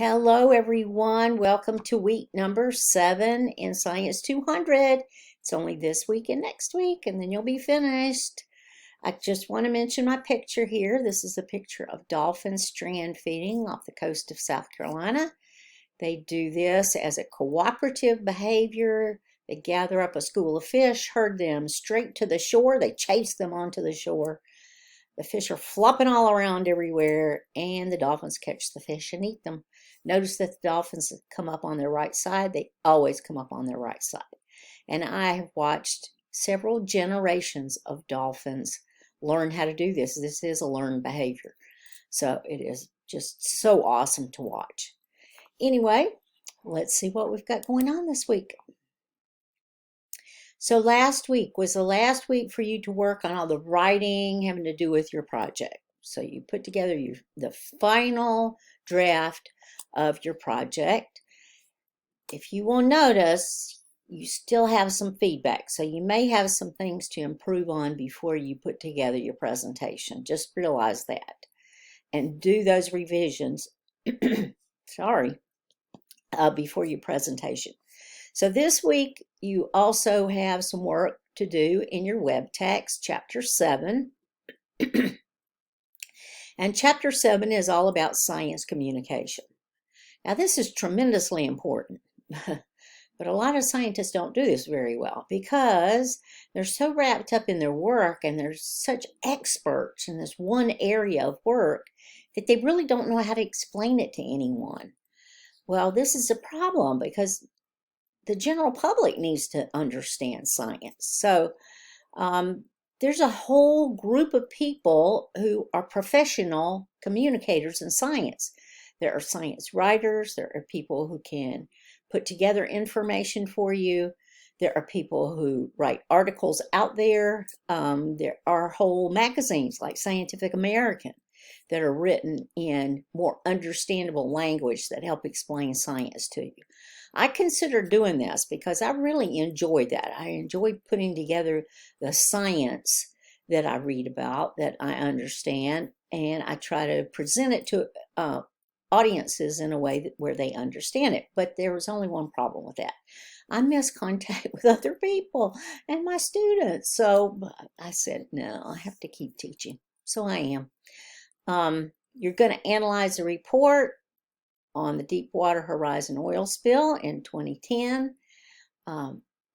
Hello, everyone. Welcome to week number 7 in Science 200. It's only this week and next week, and then you'll be finished. I just want to mention my picture here. This is a picture of dolphins strand feeding off the coast of South Carolina. They do this as a cooperative behavior. They gather up a school of fish, herd them straight to the shore. They chase them onto the shore. The fish are flopping all around everywhere, and the dolphins catch the fish and eat them. Notice that the dolphins come up on their right side. They always come up on their right side. And I have watched several generations of dolphins learn how to do this. This is a learned behavior. So it is just so awesome to watch. Anyway, let's see what we've got going on this week. So last week was the last week for you to work on all the writing having to do with your project. So you put together the final draft of your project. If you will notice, you still have some feedback. So you may have some things to improve on before you put together your presentation. Just realize that. And do those revisions, before your presentation. So this week, you also have some work to do in your web text, Chapter 7. And Chapter 7 is all about science communication. Now, this is tremendously important, but a lot of scientists don't do this very well because they're so wrapped up in their work and they're such experts in this one area of work that they really don't know how to explain it to anyone. Well, this is a problem because the general public needs to understand science. So there's a whole group of people who are professional communicators in science. There are science writers. There are people who can put together information for you. There are people who write articles out there. There are whole magazines like Scientific American that are written in more understandable language that help explain science to you. I consider doing this because I really enjoy that. I enjoy putting together the science that I read about, that I understand, and I try to present it to audiences in a way where they understand it. But there was only one problem with that. I miss contact with other people and my students. So I said, no, I have to keep teaching. So I am. You're going to analyze the report on the Deepwater Horizon oil spill in 2010.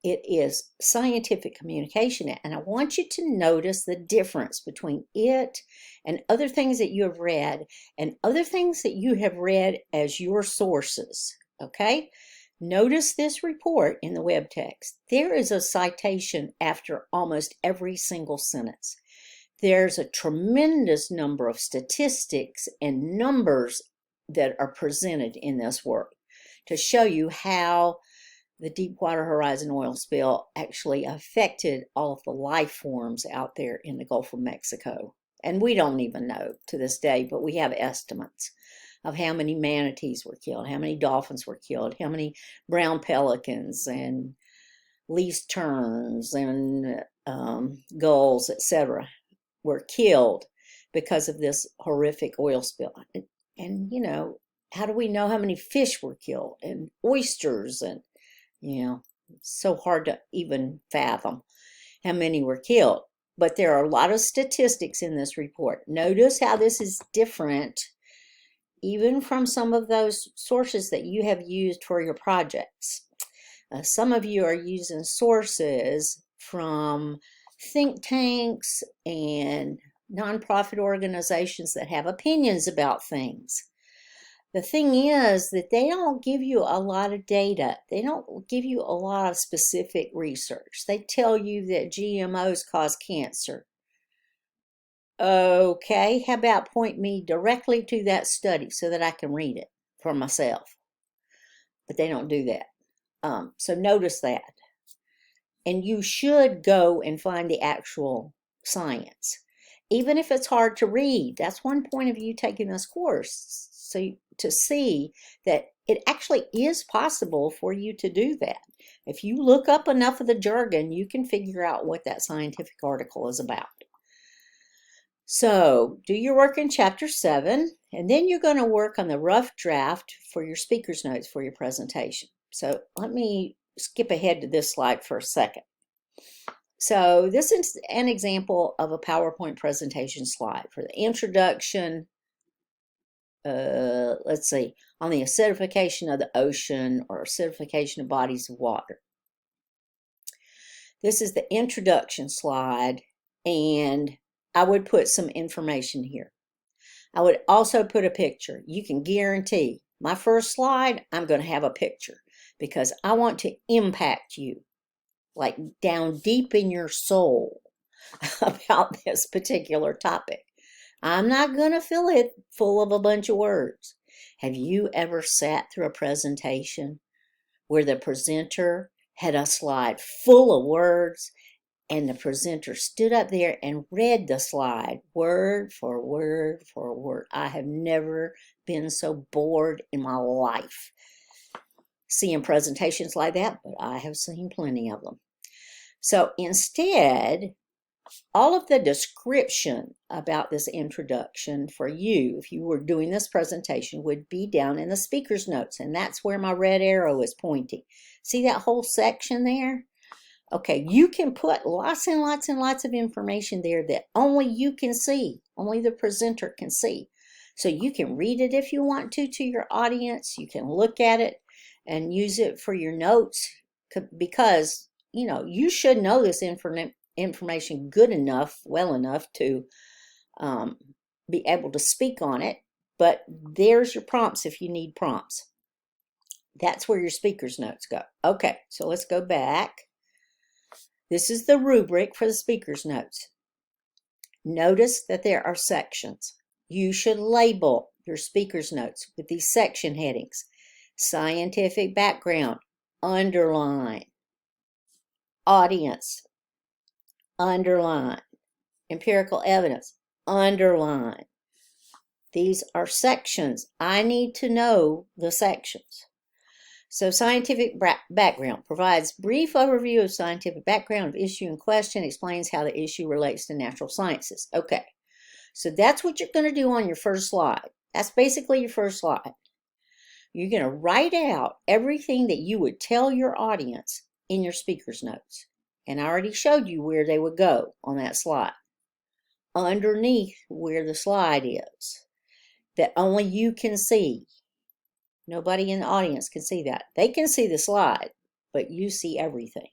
It is scientific communication, and I want you to notice the difference between it and other things that you have read and other things that you have read as your sources, okay? Notice this report in the web text. There is a citation after almost every single sentence. There's a tremendous number of statistics and numbers that are presented in this work to show you how the Deepwater Horizon oil spill actually affected all of the life forms out there in the Gulf of Mexico. And we don't even know to this day, but we have estimates of how many manatees were killed, how many dolphins were killed, how many brown pelicans and least terns and gulls, etc., were killed because of this horrific oil spill. And, you know, how do we know how many fish were killed and oysters? And, you know, it's so hard to even fathom how many were killed. But there are a lot of statistics in this report. Notice how this is different even from some of those sources that you have used for your projects. Some of you are using sources from think tanks and nonprofit organizations that have opinions about things. The thing is that they don't give you a lot of data. They don't give you a lot of specific research. They tell you that GMOs cause cancer. Okay, how about point me directly to that study so that I can read it for myself? But they don't do that. So notice that. And you should go and find the actual science, even if it's hard to read. That's one point of you taking this course, so to see that it actually is possible for you to do that. If you look up enough of the jargon, you can figure out what that scientific article is about. So do your work in Chapter 7, and then you're going to work on the rough draft for your speaker's notes for your presentation. So let me skip ahead to this slide for a second. So this is an example of a PowerPoint presentation slide for the introduction, let's see, on the acidification of the ocean or acidification of bodies of water. This is the introduction slide, and I would put some information here. I would also put a picture. You can guarantee my first slide, I'm going to have a picture because I want to impact you, like down deep in your soul about this particular topic. I'm not going to fill it full of a bunch of words. Have you ever sat through a presentation where the presenter had a slide full of words and the presenter stood up there and read the slide word for word for word? I have never been so bored in my life seeing presentations like that, but I have seen plenty of them. So instead, all of the description about this introduction for you, if you were doing this presentation, would be down in the speaker's notes, and that's where my red arrow is pointing. See that whole section there? Okay, you can put lots and lots and lots of information there that only you can see, only the presenter can see. So you can read it if you want to your audience. You can look at it and use it for your notes because, you know, you should know this information good enough, well enough to be able to speak on it. But there's your prompts if you need prompts. That's where your speaker's notes go. Okay, so let's go back. This is the rubric for the speaker's notes. Notice that there are sections. You should label your speaker's notes with these section headings. Scientific background, underline. Audience, underline. Empirical evidence, underline. These are sections. I need to know the sections. So scientific background provides brief overview of scientific background of issue in question, explains how the issue relates to natural sciences. Okay, so that's what you're going to do on your first slide. That's basically your first slide. You're going to write out everything that you would tell your audience in your speaker's notes. And I already showed you where they would go on that slide. Underneath where the slide is, that only you can see. Nobody in the audience can see that. They can see the slide, but you see everything.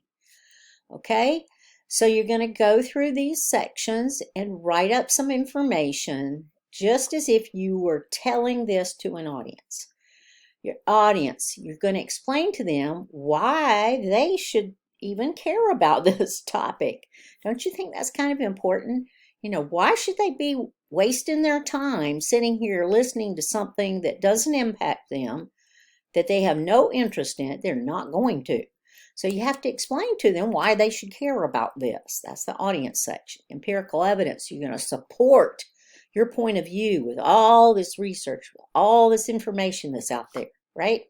Okay? So you're going to go through these sections and write up some information just as if you were telling this to an audience. Your audience, you're going to explain to them why they should even care about this topic. Don't you think that's kind of important? You know, why should they be wasting their time sitting here listening to something that doesn't impact them, that they have no interest in? They're not going to. So you have to explain to them why they should care about this. That's the audience section. Empirical evidence, you're going to support your point of view with all this research, with all this information that's out there, right?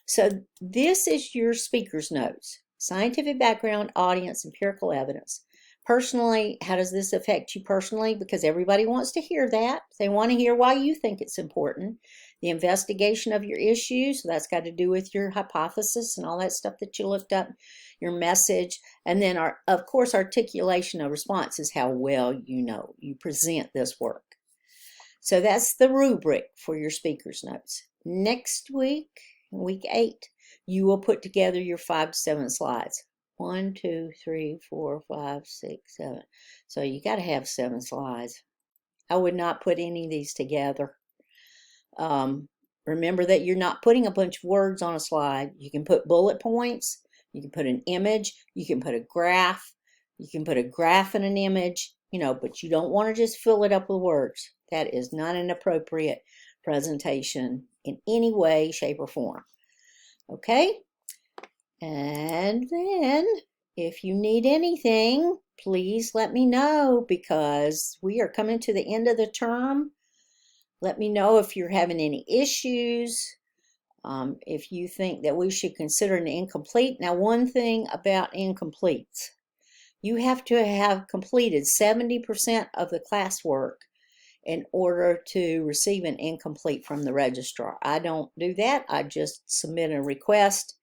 So this is your speaker's notes. Scientific background, audience, empirical evidence. Personally, how does this affect you personally? Because everybody wants to hear that. They want to hear why you think it's important. The investigation of your issues, so that's got to do with your hypothesis and all that stuff that you looked up, your message, and then, of course, articulation of response is how well you present this work. So that's the rubric for your speaker's notes. Next week, week 8, you will put together your 5 to 7 slides. 1, 2, 3, 4, 5, 6, 7. So you got to have 7 slides. I would not put any of these together. Remember that you're not putting a bunch of words on a slide. You can put bullet points. You can put an image. You can put a graph. You can put a graph and an image, but you don't want to just fill it up with words. That is not an appropriate presentation in any way, shape, or form. Okay? And then, if you need anything, please let me know, because we are coming to the end of the term. Let me know if you're having any issues, if you think that we should consider an incomplete. Now, one thing about incompletes, You have to have completed 70% of the classwork in order to receive an incomplete from the registrar. I don't do that. I just submit a request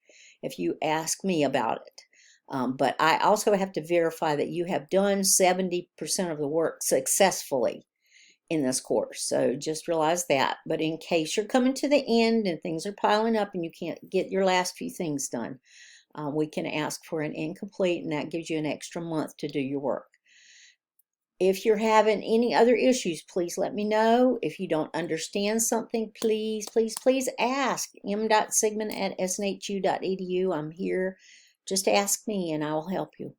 if you ask me about it. But I also have to verify that you have done 70% of the work successfully in this course. So just realize that. But in case you're coming to the end and things are piling up and you can't get your last few things done, we can ask for an incomplete, and that gives you an extra month to do your work. If you're having any other issues, please let me know. If you don't understand something, please ask m.sigmon@snhu.edu. I'm here. Just ask me and I will help you.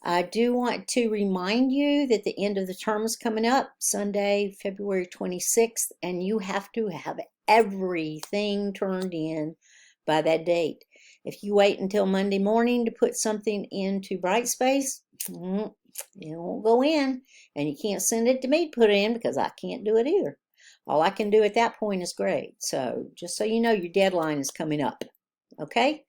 I do want to remind you that the end of the term is coming up, Sunday, February 26th, and you have to have everything turned in by that date. If you wait until Monday morning to put something into Brightspace, it won't go in, and you can't send it to me to put it in because I can't do it either. All I can do at that point is grade. So just so you know, your deadline is coming up. Okay?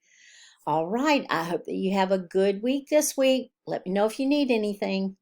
All right. I hope that you have a good week this week. Let me know if you need anything.